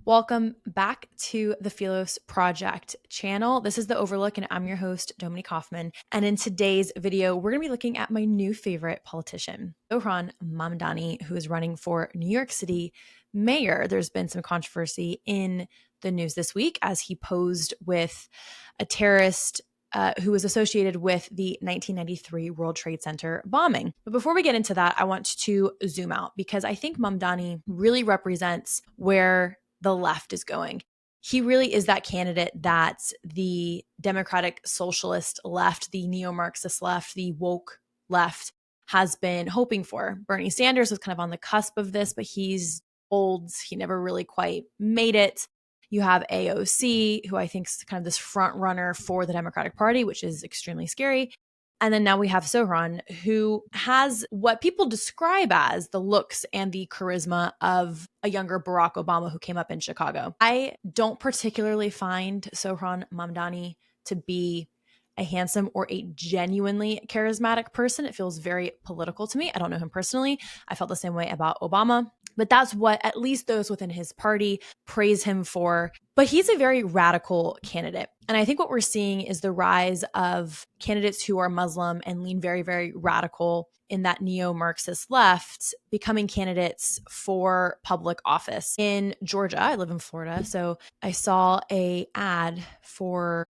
Welcome back to the Philos Project channel. This is The Overlook, and I'm your host, Dominique Hoffman. And in today's video, we're going to be looking at my new favorite politician, Zohran Mamdani, who is running for New York City mayor. There's been some controversy in the news this week as he posed with a terrorist who was associated with the 1993 World Trade Center bombing. But before we get into that, I want to zoom out because I think Mamdani really represents where the left is going. He really is that candidate that the democratic socialist left, the neo-Marxist left, the woke left has been hoping for. Bernie Sanders was kind of on the cusp of this, but he's old. He never really quite made it. You have AOC, who I think is kind of this front runner for the Democratic Party, which is extremely scary. And then now we have Zohran, who has what people describe as the looks and the charisma of a younger Barack Obama who came up in Chicago. I don't particularly find Zohran Mamdani to be a handsome or a genuinely charismatic person. It feels very political to me. I don't know him personally. I felt the same way about Obama, but that's what at least those within his party praise him for. But he's a very radical candidate. And I think what we're seeing is the rise of candidates who are Muslim and lean very, very radical in that neo-Marxist left becoming candidates for public office. In Georgia, I live in Florida, so I saw an ad for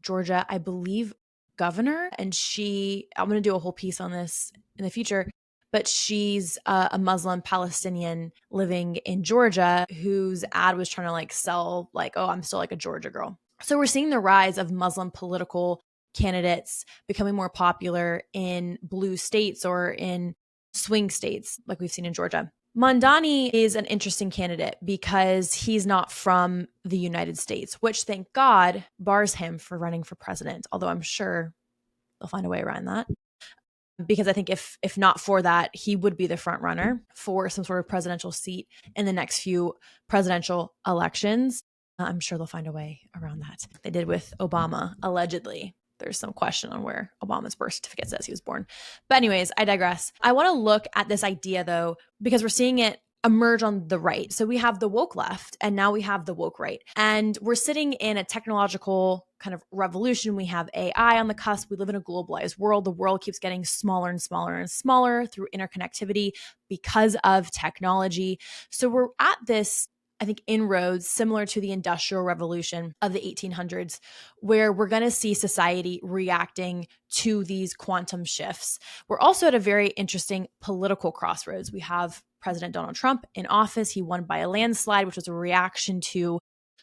Georgia, I believe, governor, and I'm going to do a whole piece on this in the future, but she's a Muslim Palestinian living in Georgia whose ad was trying to sell oh, I'm still like a Georgia girl. So we're seeing the rise of Muslim political candidates becoming more popular in blue states or in swing states like we've seen in Georgia. Mamdani is an interesting candidate because he's not from the United States, which thank God bars him for running for president, although I'm sure they'll find a way around that. Because I think if not for that, he would be the front runner for some sort of presidential seat in the next few presidential elections. I'm sure they'll find a way around that. They did with Obama, allegedly. There's some question on where Obama's birth certificate says he was born. But anyways, I digress. I want to look at this idea, though, because we're seeing it emerge on the right. So we have the woke left, and now we have the woke right. And we're sitting in a technological kind of revolution. We have AI on the cusp. We live in a globalized world. The world keeps getting smaller and smaller and smaller through interconnectivity because of technology. So we're at this, I think, inroads similar to the Industrial Revolution of the 1800s, where we're going to see society reacting to these quantum shifts. We're also at a very interesting political crossroads. We have President Donald Trump in office. He won by a landslide, which was a reaction to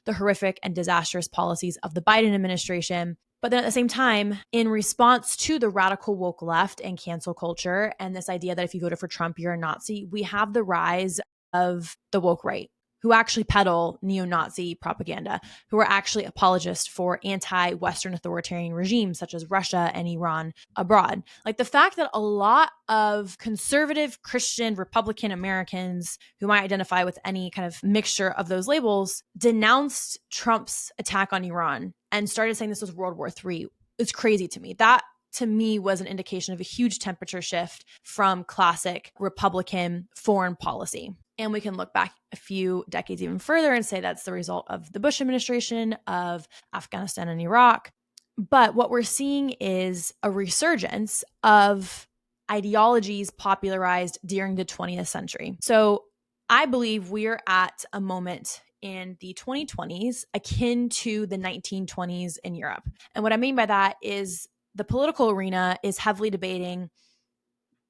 the horrific and disastrous policies of the Biden administration. But then at the same time, in response to the radical woke left and cancel culture and this idea that if you voted for Trump, you're a Nazi, we have the rise of the woke right, who actually peddle neo-Nazi propaganda, who are actually apologists for anti-Western authoritarian regimes such as Russia and Iran abroad. Like the fact that a lot of conservative, Christian, Republican Americans who might identify with any kind of mixture of those labels denounced Trump's attack on Iran and started saying this was World War III. It's crazy to me. That to me was an indication of a huge temperature shift from classic Republican foreign policy. And we can look back a few decades even further and say that's the result of the Bush administration, of Afghanistan and Iraq. But what we're seeing is a resurgence of ideologies popularized during the 20th century. So I believe we're at a moment in the 2020s akin to the 1920s in Europe. And what I mean by that is the political arena is heavily debating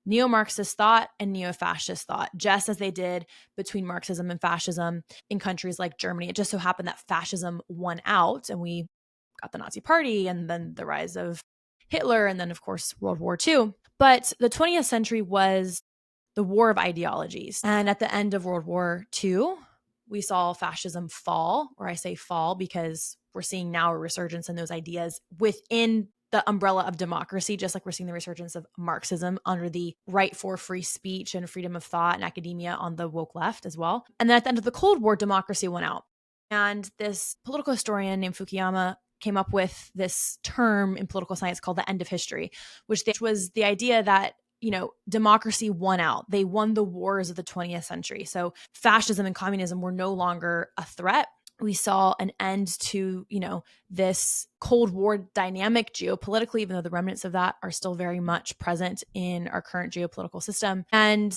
neo-Marxist thought and neo-fascist thought, just as they did between Marxism and fascism in countries like Germany. It just so happened that fascism won out and we got the Nazi Party and then the rise of Hitler and then, of course, World War II. But the 20th century was the war of ideologies. And at the end of World War II, we saw fascism fall, or I say fall because we're seeing now a resurgence in those ideas within the umbrella of democracy, just like we're seeing the resurgence of Marxism under the right for free speech and freedom of thought and academia on the woke left as well. And then at the end of the Cold War, democracy won out. And this political historian named Fukuyama came up with this term in political science called the end of history, which was the idea that democracy won out. They won the wars of the 20th century. So fascism and communism were no longer a threat. We saw an end to, this Cold War dynamic geopolitically, even though the remnants of that are still very much present in our current geopolitical system. And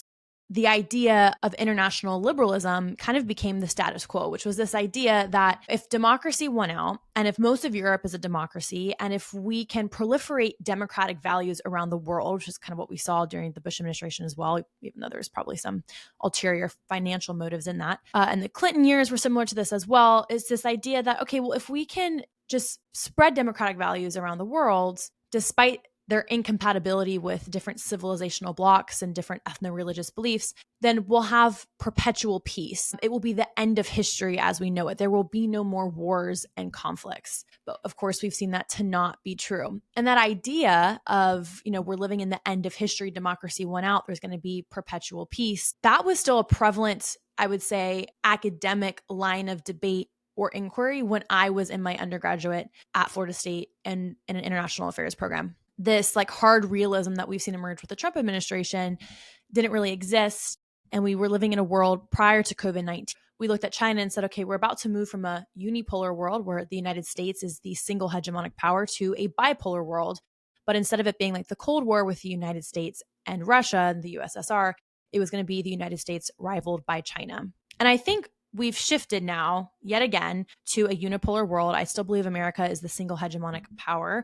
the idea of international liberalism kind of became the status quo, which was this idea that if democracy won out, and if most of Europe is a democracy, and if we can proliferate democratic values around the world, which is kind of what we saw during the Bush administration as well, even though there's probably some ulterior financial motives in that. And the Clinton years were similar to this as well, is this idea that, okay, well, if we can just spread democratic values around the world, despite their incompatibility with different civilizational blocks and different ethno-religious beliefs, then we'll have perpetual peace. It will be the end of history as we know it. There will be no more wars and conflicts. But of course, we've seen that to not be true. And that idea of, we're living in the end of history, democracy won out, there's going to be perpetual peace, that was still a prevalent, I would say, academic line of debate or inquiry when I was in my undergraduate at Florida State and in an international affairs program. This hard realism that we've seen emerge with the Trump administration didn't really exist. And we were living in a world prior to COVID-19. We looked at China and said, okay, we're about to move from a unipolar world where the United States is the single hegemonic power to a bipolar world. But instead of it being like the Cold War with the United States and Russia and the USSR, it was going to be the United States rivaled by China. And I think we've shifted now, yet again, to a unipolar world. I still believe America is the single hegemonic power.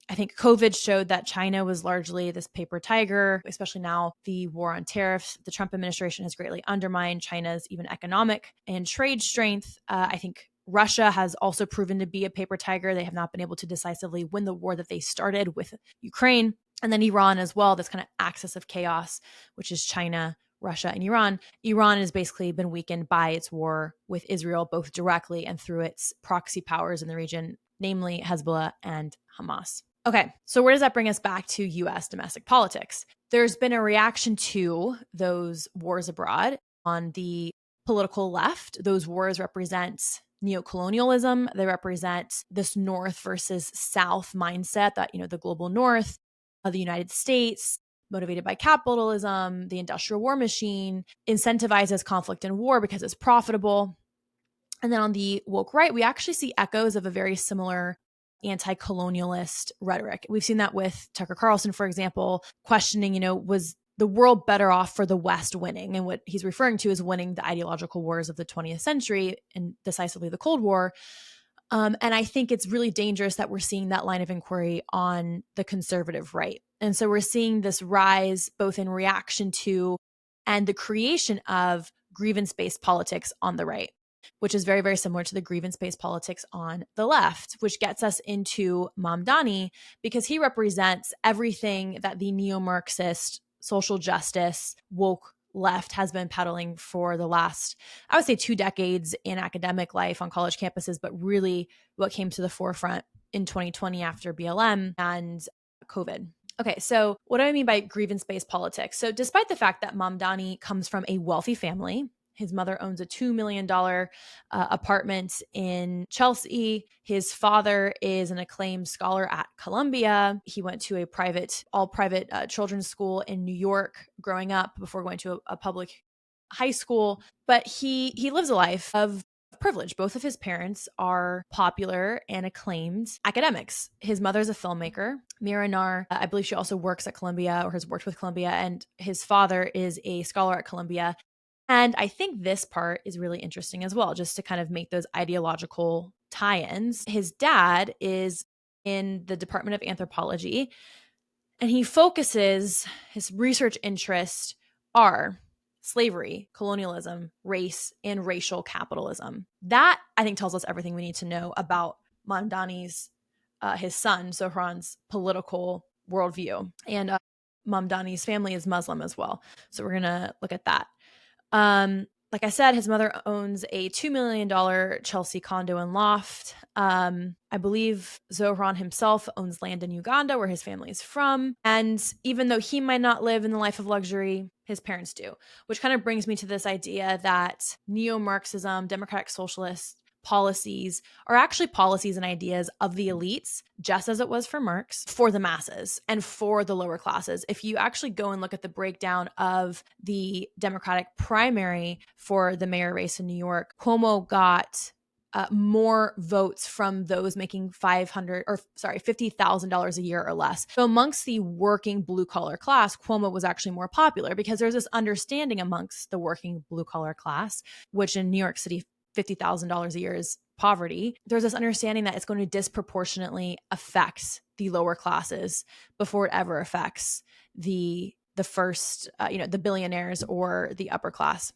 I think COVID showed that China was largely this paper tiger, especially now the war on tariffs. The Trump administration has greatly undermined China's even economic and trade strength. I think Russia has also proven to be a paper tiger. They have not been able to decisively win the war that they started with Ukraine. And then Iran as well, this kind of axis of chaos, which is China, Russia, and Iran. Iran has basically been weakened by its war with Israel, both directly and through its proxy powers in the region, namely Hezbollah and Hamas. Okay, so where does that bring us back to US domestic politics? There's been a reaction to those wars abroad on the political left. Those wars represent neocolonialism. They represent this North versus South mindset that, the global North of the United States, motivated by capitalism, the industrial war machine, incentivizes conflict and war because it's profitable. And then on the woke right, we actually see echoes of a very similar anti-colonialist rhetoric. We've seen that with Tucker Carlson, for example, questioning, was the world better off for the West winning? And what he's referring to is winning the ideological wars of the 20th century and decisively the Cold War. And I think it's really dangerous that we're seeing that line of inquiry on the conservative right. And so we're seeing this rise both in reaction to and the creation of grievance-based politics on the right, which is very, very similar to the grievance-based politics on the left, which gets us into Mamdani because he represents everything that the neo-Marxist, social justice, woke left has been peddling for the last, I would say, 2 decades in academic life on college campuses, but really what came to the forefront in 2020 after BLM and COVID. Okay, so what do I mean by grievance-based politics? So despite the fact that Mamdani comes from a wealthy family, his mother owns a $2 million apartment in Chelsea. His father is an acclaimed scholar at Columbia. He went to a all private children's school in New York growing up before going to a public high school. But he lives a life of privilege. Both of his parents are popular and acclaimed academics. His mother's a filmmaker, Mira Nar. I believe she also works at Columbia or has worked with Columbia. And his father is a scholar at Columbia. And I think this part is really interesting as well, just to kind of make those ideological tie-ins. His dad is in the Department of Anthropology, and he focuses, his research interests are slavery, colonialism, race, and racial capitalism. That, I think, tells us everything we need to know about Mamdani's, his son, Zohran's political worldview. And Mamdani's family is Muslim as well. So we're going to look at that. Like I said, his mother owns a $2 million Chelsea condo and loft. I believe Zohran himself owns land in Uganda, where his family is from. And even though he might not live in the life of luxury, his parents do, which kind of brings me to this idea that neo-Marxism, democratic socialists, policies are actually policies and ideas of the elites, just as it was for Marx, for the masses and for the lower classes. If you actually go and look at the breakdown of the Democratic primary for the mayor race in New York, Cuomo got more votes from those making $50,000 a year or less. So amongst the working blue collar class, Cuomo was actually more popular because there's this understanding amongst the working blue collar class, which in New York City, $50,000 a year is poverty. There's this understanding that it's going to disproportionately affect the lower classes before it ever affects the first, the billionaires or the upper class.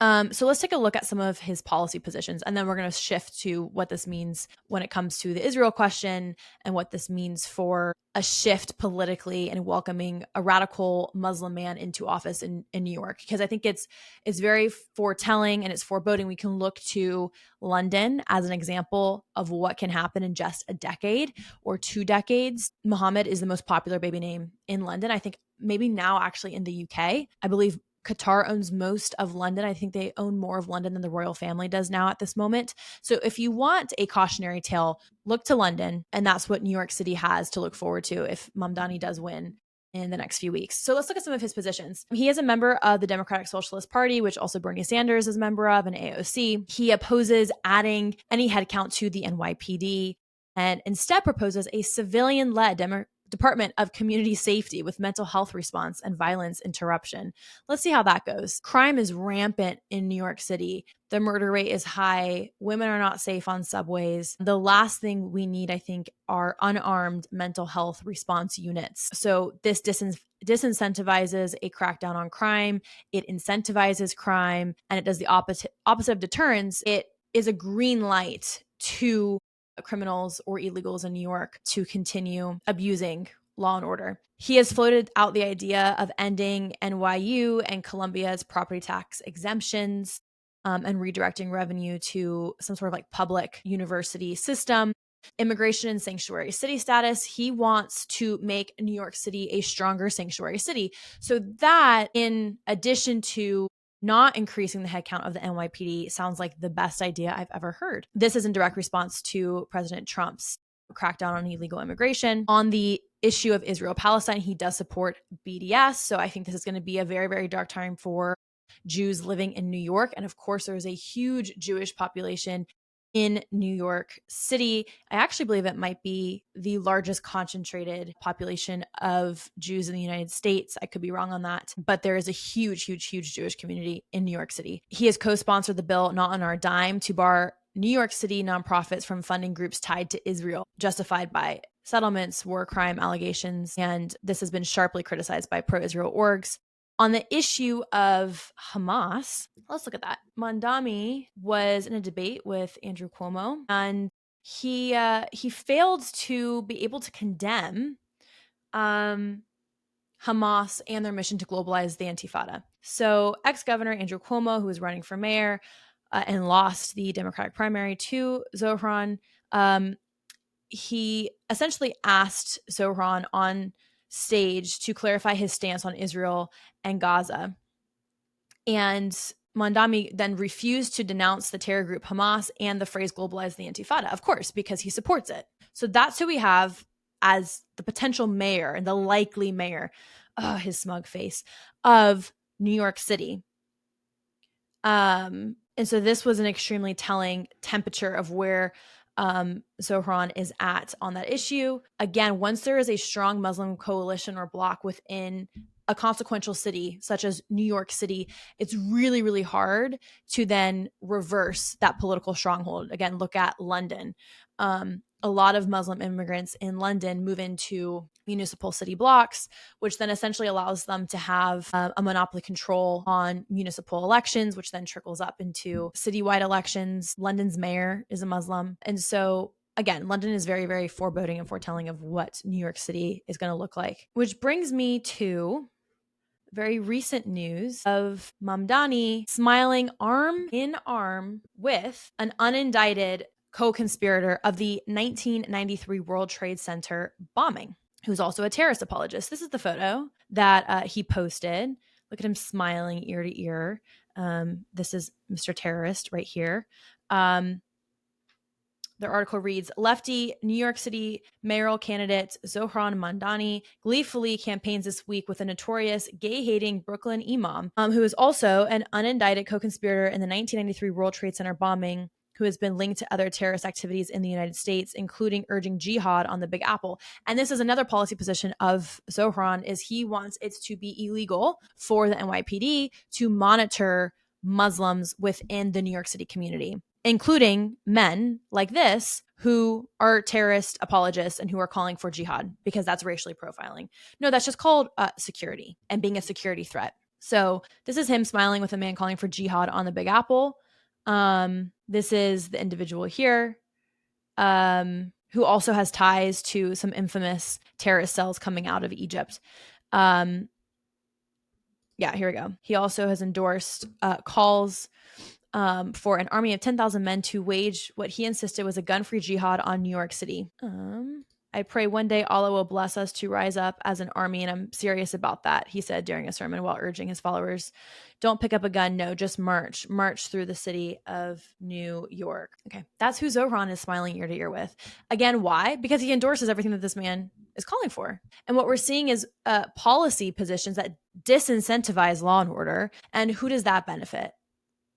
So let's take a look at some of his policy positions, and then we're going to shift to what this means when it comes to the Israel question and what this means for a shift politically and welcoming a radical Muslim man into office in New York. Because I think it's very foretelling and it's foreboding. We can look to London as an example of what can happen in just a decade or 2 decades. Mohammed is the most popular baby name in London. I think maybe now actually in the UK. I believe Qatar owns most of London. I think they own more of London than the royal family does now at this moment. So if you want a cautionary tale, look to London. And that's what New York City has to look forward to if Mamdani does win in the next few weeks. So let's look at some of his positions. He is a member of the Democratic Socialist Party, which also Bernie Sanders is a member of, and AOC. He opposes adding any headcount to the NYPD and instead proposes a civilian-led Department of Community Safety with mental health response and violence interruption. Let's see how that goes. Crime is rampant in New York City. The murder rate is high. Women are not safe on subways. The last thing we need, I think, are unarmed mental health response units. So this disincentivizes a crackdown on crime. It incentivizes crime, and it does the opposite of deterrence. It is a green light to criminals or illegals in New York to continue abusing law and order. He has floated out the idea of ending NYU and Columbia's property tax exemptions and redirecting revenue to some sort of like public university system. Immigration and sanctuary city status. He wants to make New York City a stronger sanctuary city. So that, in addition to not increasing the headcount of the NYPD, sounds like the best idea I've ever heard. This is in direct response to President Trump's crackdown on illegal immigration. On the issue of Israel-Palestine, he does support BDS. So I think this is going to be a very, very dark time for Jews living in New York. And of course, there is a huge Jewish population in New York City. I actually believe it might be the largest concentrated population of Jews in the United States. I could be wrong on that, but there is a huge, huge, huge Jewish community in New York City. He has co-sponsored the bill Not on Our Dime to bar New York City nonprofits from funding groups tied to Israel, justified by settlements, war crime allegations, and this has been sharply criticized by pro-Israel orgs. On the issue of Hamas, let's look at that. Mamdani was in a debate with Andrew Cuomo, and he failed to be able to condemn Hamas and their mission to globalize the Intifada. So ex-governor Andrew Cuomo, who was running for mayor and lost the Democratic primary to Zohran, he essentially asked Zohran on stage to clarify his stance on Israel and Gaza. And Mamdani then refused to denounce the terror group Hamas and the phrase globalize the Intifada, of course, because he supports it. So that's who we have as the potential mayor and the likely mayor, his smug face, of New York City. And so this was an extremely telling temperature of where Zohran is at on that issue. Again, once there is a strong Muslim coalition or bloc within a consequential city such as New York City, it's really, really hard to then reverse that political stronghold. Again, look at London. A lot of Muslim immigrants in London move into municipal city blocks, which then essentially allows them to have a monopoly control on municipal elections, which then trickles up into citywide elections. London's mayor is a Muslim. And so again, London is very, very foreboding and foretelling of what New York City is going to look like, which brings me to very recent news of Mamdani smiling arm in arm with an unindicted co-conspirator of the 1993 World Trade Center bombing, who's also a terrorist apologist. This is the photo that he posted. Look at him smiling ear to ear. This is Mr. Terrorist right here. Their article reads, lefty New York City mayoral candidate Zohran Mamdani gleefully campaigns this week with a notorious gay-hating Brooklyn imam, who is also an unindicted co-conspirator in the 1993 World Trade Center bombing, who has been linked to other terrorist activities in the United States, including urging jihad on the Big Apple. And this is another policy position of Zohran, is he wants it to be illegal for the NYPD to monitor Muslims within the New York City community, including men like this who are terrorist apologists and who are calling for jihad, because that's racially profiling. No, that's just called security and being a security threat. So this is him smiling with a man calling for jihad on the Big Apple. This is the individual here, who also has ties to some infamous terrorist cells coming out of Egypt. Yeah, here we go. He also has endorsed calls for an army of 10,000 men to wage what he insisted was a gun-free jihad on New York City. I pray one day Allah will bless us to rise up as an army, and I'm serious about that, he said during a sermon while urging his followers, don't pick up a gun, no, just march through the city of New York. Okay, that's who Zohran is smiling ear to ear with. Again, why? Because he endorses everything that this man is calling for. And what we're seeing is policy positions that disincentivize law and order. And who does that benefit?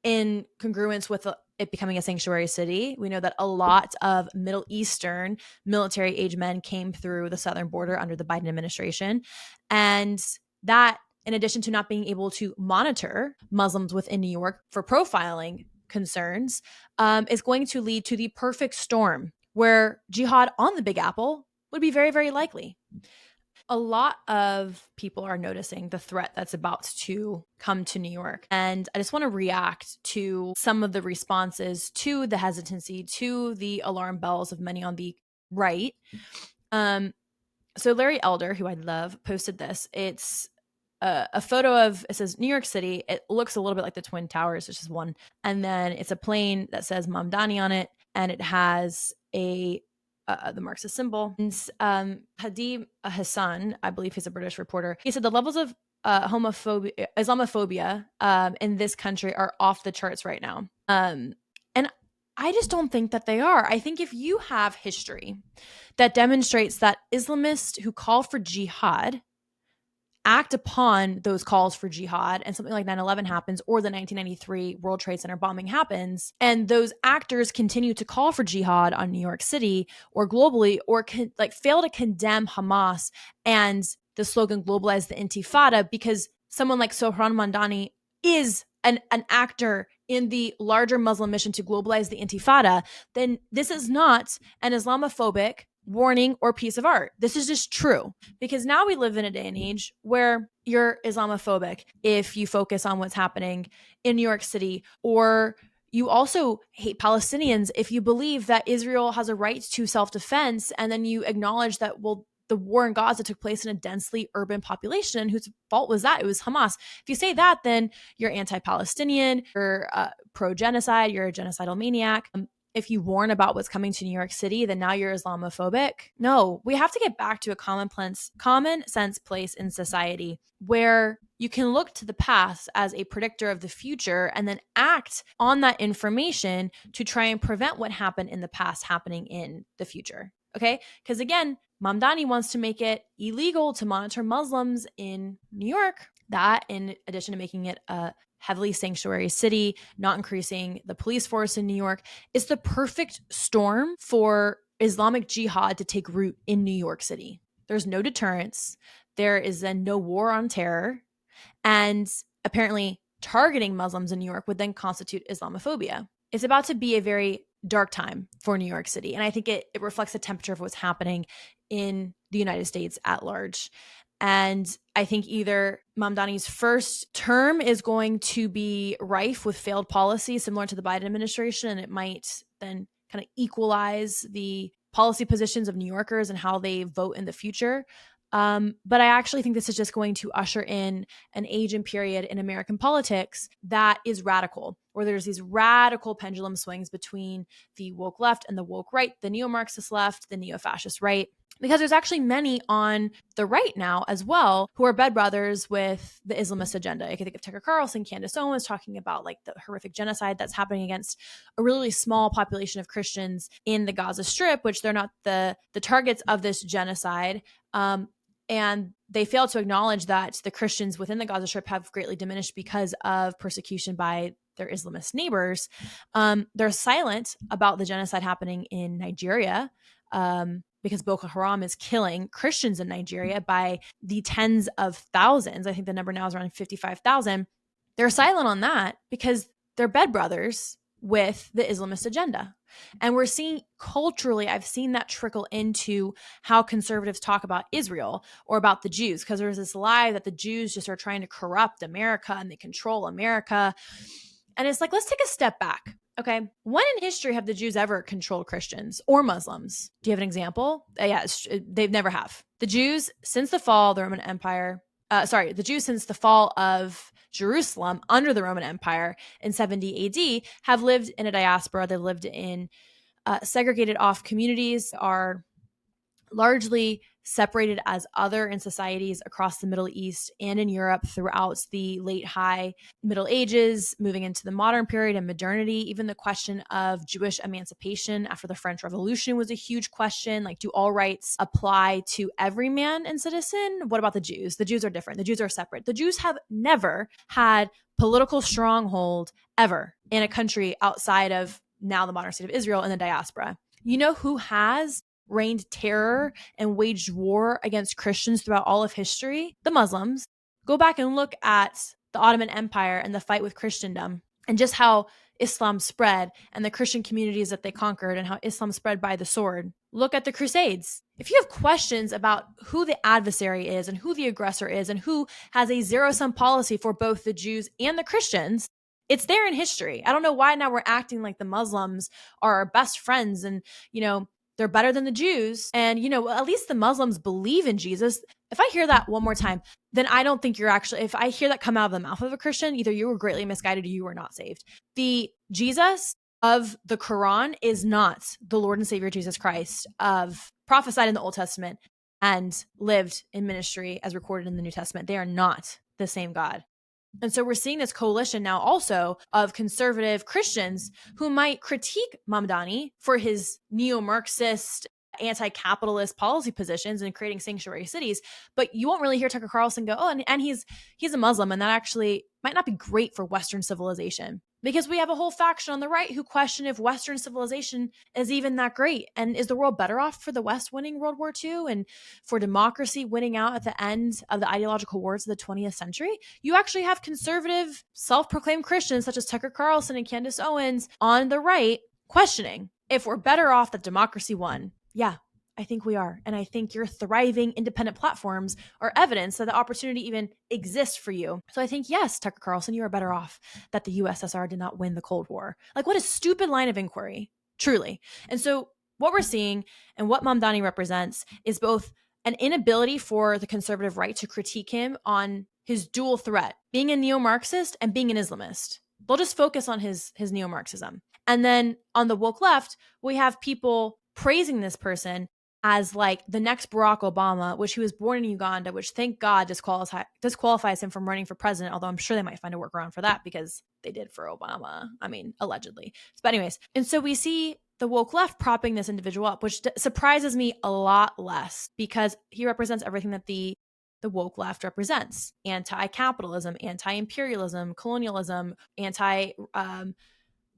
In congruence with it becoming a sanctuary city, we know that a lot of Middle Eastern military-age men came through the southern border under the Biden administration. And that, in addition to not being able to monitor Muslims within New York for profiling concerns, is going to lead to the perfect storm where jihad on the Big Apple would be very, very likely. A lot of people are noticing the threat that's about to come to New York. And I just want to react to some of the responses to the hesitancy, to the alarm bells of many on the right. So Larry Elder, who I love, posted this. It's a photo of, it says New York City. It looks a little bit like the Twin Towers, which is one. And then it's a plane that says Mamdani on it. And it has the Marxist symbol. And Hadi Hassan, I believe he's a British reporter, he said the levels of Islamophobia in this country are off the charts right now. And I just don't think that they are. I think if you have history that demonstrates that Islamists who call for jihad act upon those calls for jihad and something like 9/11 happens, or the 1993 World Trade Center bombing happens, and those actors continue to call for jihad on New York City or globally, or fail to condemn Hamas and the slogan Globalize the Intifada, because someone like Zohran Mamdani is an actor in the larger Muslim mission to globalize the Intifada, then this is not an Islamophobic warning or piece of art. This is just true, because now we live in a day and age where you're Islamophobic if you focus on what's happening in New York City, or you also hate Palestinians if you believe that Israel has a right to self-defense, and then you acknowledge that, well, the war in Gaza took place in a densely urban population, and whose fault was that? It was Hamas. If you say that, then you're anti-Palestinian, you're pro-genocide, you're a genocidal maniac. If you warn about what's coming to New York City, then now you're Islamophobic. No, we have to get back to a common sense place in society where you can look to the past as a predictor of the future and then act on that information to try and prevent what happened in the past happening in the future. Okay? Because again, Mamdani wants to make it illegal to monitor Muslims in New York. That, in addition to making it a heavily sanctuary city, not increasing the police force in New York, is the perfect storm for Islamic Jihad to take root in New York City. There's no deterrence. There is then no war on terror. And apparently targeting Muslims in New York would then constitute Islamophobia. It's about to be a very dark time for New York City. And I think it reflects the temperature of what's happening in the United States at large. And I think either Mamdani's first term is going to be rife with failed policy similar to the Biden administration, and it might then kind of equalize the policy positions of New Yorkers and how they vote in the future. But I actually think this is just going to usher in an age and period in American politics that is radical, where there's these radical pendulum swings between the woke left and the woke right, the neo-Marxist left, the neo-fascist right. Because there's actually many on the right now as well who are bed brothers with the Islamist agenda. I can think of Tucker Carlson, Candace Owens talking about like the horrific genocide that's happening against a really small population of Christians in the Gaza Strip, which they're not the targets of this genocide. And they fail to acknowledge that the Christians within the Gaza Strip have greatly diminished because of persecution by their Islamist neighbors. They're silent about the genocide happening in Nigeria, because Boko Haram is killing Christians in Nigeria by the tens of thousands. I think the number now is around 55,000. They're silent on that because they're bed brothers with the Islamist agenda. And we're seeing culturally, I've seen that trickle into how conservatives talk about Israel or about the Jews, because there's this lie that the Jews just are trying to corrupt America and they control America. And it's like, let's take a step back. Okay. When in history have the Jews ever controlled Christians or Muslims? Do you have an example? They've never have. The Jews, since the fall of the Roman Empire, the Jews since the fall of Jerusalem under the Roman Empire in 70 AD have lived in a diaspora. They've lived in segregated off communities, are largely separated as other in societies across the Middle East and in Europe throughout the late high Middle Ages, moving into the modern period and modernity. Even the question of Jewish emancipation after the French Revolution was a huge question. Like, do all rights apply to every man and citizen? What about the Jews? The Jews are different. The Jews are separate. The Jews have never had political stronghold ever in a country outside of now the modern state of Israel and the diaspora. You know who has reigned terror and waged war against Christians throughout all of history? The Muslims. Go back and look at the Ottoman Empire and the fight with Christendom and just how Islam spread and the Christian communities that they conquered and how Islam spread by the sword. Look at the Crusades. If you have questions about who the adversary is and who the aggressor is and who has a zero-sum policy for both the Jews and the Christians, it's there in history. I don't know why now we're acting like the Muslims are our best friends and, they're better than the Jews. And, at least the Muslims believe in Jesus. If I hear that one more time, then I don't think if I hear that come out of the mouth of a Christian, either you were greatly misguided or you were not saved. The Jesus of the Quran is not the Lord and Savior Jesus Christ of prophesied in the Old Testament and lived in ministry as recorded in the New Testament. They are not the same God. And so we're seeing this coalition now also of conservative Christians who might critique Mamdani for his neo-Marxist, anti-capitalist policy positions and creating sanctuary cities. But you won't really hear Tucker Carlson go, oh, and he's a Muslim, and that actually might not be great for Western civilization. Because we have a whole faction on the right who question if Western civilization is even that great. And is the world better off for the West winning World War II and for democracy winning out at the end of the ideological wars of the 20th century? You actually have conservative, self-proclaimed Christians such as Tucker Carlson and Candace Owens on the right questioning if we're better off that democracy won. Yeah, I think we are. And I think your thriving independent platforms are evidence that the opportunity even exists for you. So I think, yes, Tucker Carlson, you are better off that the USSR did not win the Cold War. Like, what a stupid line of inquiry, truly. And so what we're seeing and what Mamdani represents is both an inability for the conservative right to critique him on his dual threat, being a neo-Marxist and being an Islamist. They'll just focus on his neo-Marxism. And then on the woke left, we have people praising this person as like the next Barack Obama, which he was born in Uganda, which thank God disqualifies him from running for president, although I'm sure they might find a workaround for that because they did for Obama. I mean, allegedly. But anyways, and so we see the woke left propping this individual up, which surprises me a lot less because he represents everything that the woke left represents: anti-capitalism, anti-imperialism, colonialism,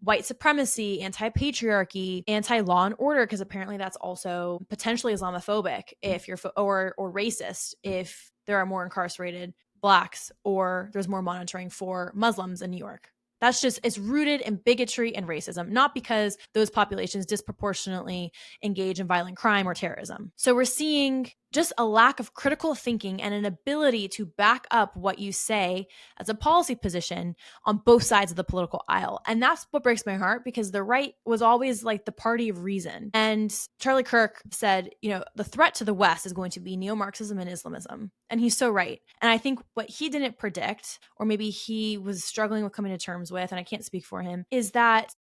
white supremacy, anti-patriarchy, anti-law and order, because apparently that's also potentially Islamophobic if you're or racist if there are more incarcerated Blacks or there's more monitoring for Muslims in New York. That's just, it's rooted in bigotry and racism, not because those populations disproportionately engage in violent crime or terrorism. So we're seeing just a lack of critical thinking and an ability to back up what you say as a policy position on both sides of the political aisle. And that's what breaks my heart, because the right was always like the party of reason. And Charlie Kirk said, the threat to the West is going to be neo-Marxism and Islamism. And he's so right. And I think what he didn't predict, or maybe he was struggling with coming to terms with, and I can't speak for him, is that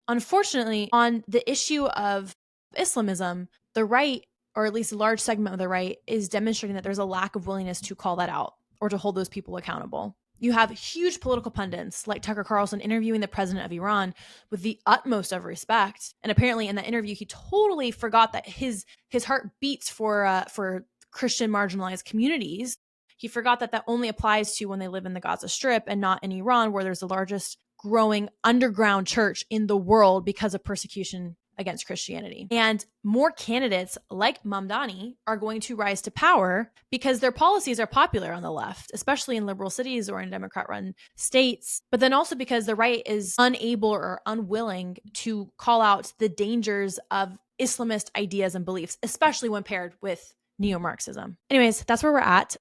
unfortunately on the issue of Islamism, the right or at least a large segment of the right, is demonstrating that there's a lack of willingness to call that out or to hold those people accountable. You have huge political pundits like Tucker Carlson interviewing the president of Iran with the utmost of respect. And apparently in that interview, he totally forgot that his heart beats for Christian marginalized communities. He forgot that that only applies to when they live in the Gaza Strip and not in Iran, where there's the largest growing underground church in the world because of persecution against Christianity. And more candidates like Mamdani are going to rise to power because their policies are popular on the left, especially in liberal cities or in Democrat-run states, but then also because the right is unable or unwilling to call out the dangers of Islamist ideas and beliefs, especially when paired with neo-Marxism. Anyways, that's where we're at.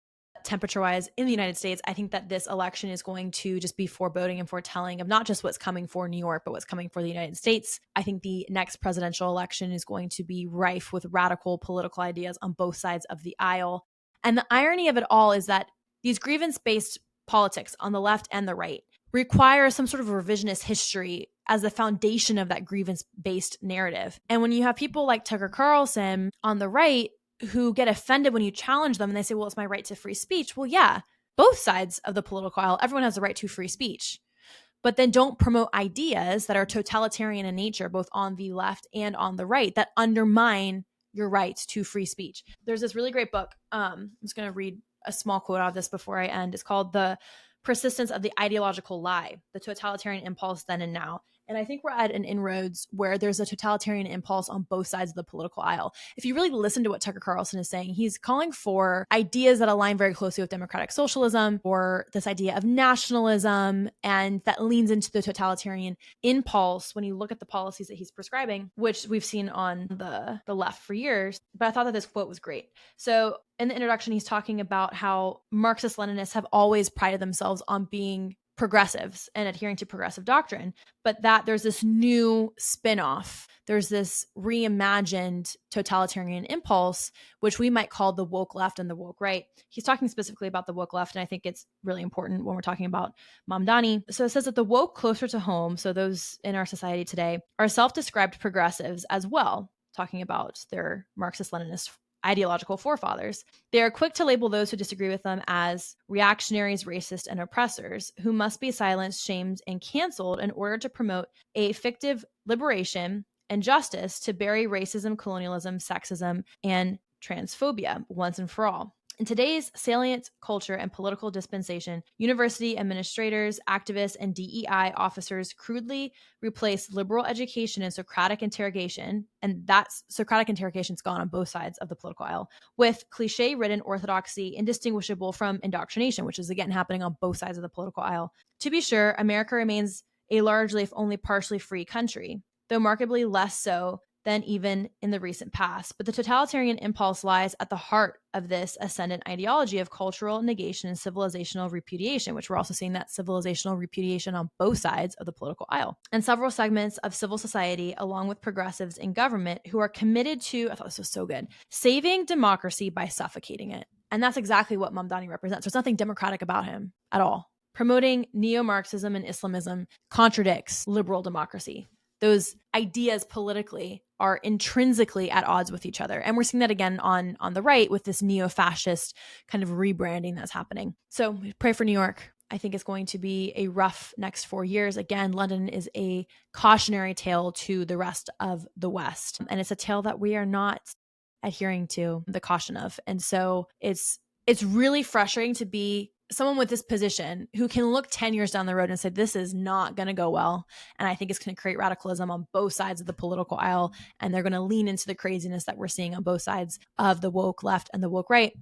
Temperature-wise in the United States, I think that this election is going to just be foreboding and foretelling of not just what's coming for New York, but what's coming for the United States. I think the next presidential election is going to be rife with radical political ideas on both sides of the aisle. And the irony of it all is that these grievance-based politics on the left and the right require some sort of revisionist history as the foundation of that grievance-based narrative. And when you have people like Tucker Carlson on the right who get offended when you challenge them and they say, well, it's my right to free speech. Well, yeah, both sides of the political aisle, everyone has the right to free speech, but then don't promote ideas that are totalitarian in nature, both on the left and on the right, that undermine your right to free speech. There's this really great book. I'm just going to read a small quote out of this before I end. It's called The Persistence of the Ideological Lie, the Totalitarian Impulse Then and Now. And I think we're at an inroads where there's a totalitarian impulse on both sides of the political aisle. If you really listen to what Tucker Carlson is saying, he's calling for ideas that align very closely with democratic socialism, or this idea of nationalism, and that leans into the totalitarian impulse when you look at the policies that he's prescribing, which we've seen on the left for years. But I thought that this quote was great. So in the introduction, he's talking about how Marxist-Leninists have always prided themselves on being progressives and adhering to progressive doctrine, but that there's this new spin-off. There's this reimagined totalitarian impulse, which we might call the woke left and the woke right. He's talking specifically about the woke left, and I think it's really important when we're talking about Mamdani. So it says that the woke closer to home, so those in our society today, are self-described progressives as well, talking about their Marxist-Leninist ideological forefathers. They are quick to label those who disagree with them as reactionaries, racist, and oppressors, who must be silenced, shamed, and canceled in order to promote a fictive liberation and justice to bury racism, colonialism, sexism, and transphobia once and for all. In today's salient culture and political dispensation, university administrators, activists, and DEI officers crudely replace liberal education and Socratic interrogation, and that Socratic interrogation's gone on both sides of the political aisle, with cliche-ridden orthodoxy indistinguishable from indoctrination, which is again happening on both sides of the political aisle. To be sure, America remains a largely, if only partially, free country, though markedly less so than even in the recent past. But the totalitarian impulse lies at the heart of this ascendant ideology of cultural negation and civilizational repudiation, which we're also seeing that civilizational repudiation on both sides of the political aisle. And several segments of civil society, along with progressives in government, who are committed to, I thought this was so good, saving democracy by suffocating it. And that's exactly what Mamdani represents. There's nothing democratic about him at all. Promoting neo-Marxism and Islamism contradicts liberal democracy. Those ideas politically are intrinsically at odds with each other. And we're seeing that again on the right with this neo-fascist kind of rebranding that's happening. So pray for New York. I think it's going to be a rough next 4 years. Again, London is a cautionary tale to the rest of the West. And it's a tale that we are not adhering to the caution of. And so it's really frustrating to be someone with this position who can look 10 years down the road and say, this is not going to go well. And I think it's going to create radicalism on both sides of the political aisle. And they're going to lean into the craziness that we're seeing on both sides of the woke left and the woke right.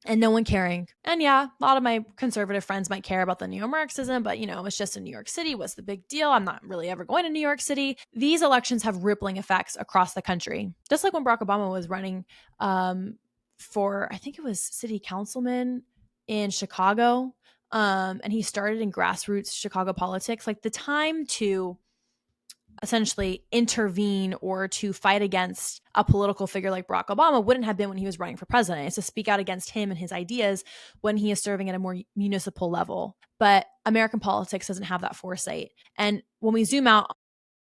And no one caring. And yeah, a lot of my conservative friends might care about the neo-Marxism, but it's just in New York City. What's the big deal? I'm not really ever going to New York City. These elections have rippling effects across the country. Just like when Barack Obama was running for, I think it was city councilman in Chicago, and he started in grassroots Chicago politics. Like, the time to essentially intervene or to fight against a political figure like Barack Obama wouldn't have been when he was running for president. It's to speak out against him and his ideas when he is serving at a more municipal level. But American politics doesn't have that foresight. And when we zoom out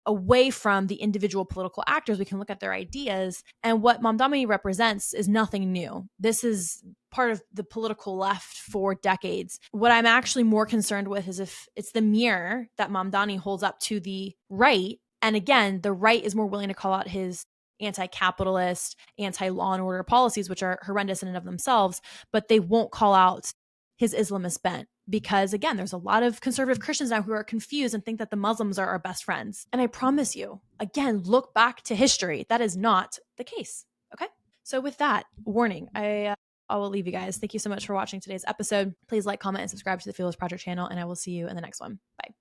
away from the individual political actors. We can look at their ideas. And what Mamdani represents is nothing new. This is part of the political left for decades. What I'm actually more concerned with is if it's the mirror that Mamdani holds up to the right. And again, the right is more willing to call out his anti-capitalist, anti-law and order policies, which are horrendous in and of themselves, but they won't call out his Islamist bent. Because again, there's a lot of conservative Christians now who are confused and think that the Muslims are our best friends. And I promise you, again, look back to history. That is not the case. Okay. So with that warning, I will leave you guys. Thank you so much for watching today's episode. Please like, comment, and subscribe to the Fearless Project channel, and I will see you in the next one. Bye.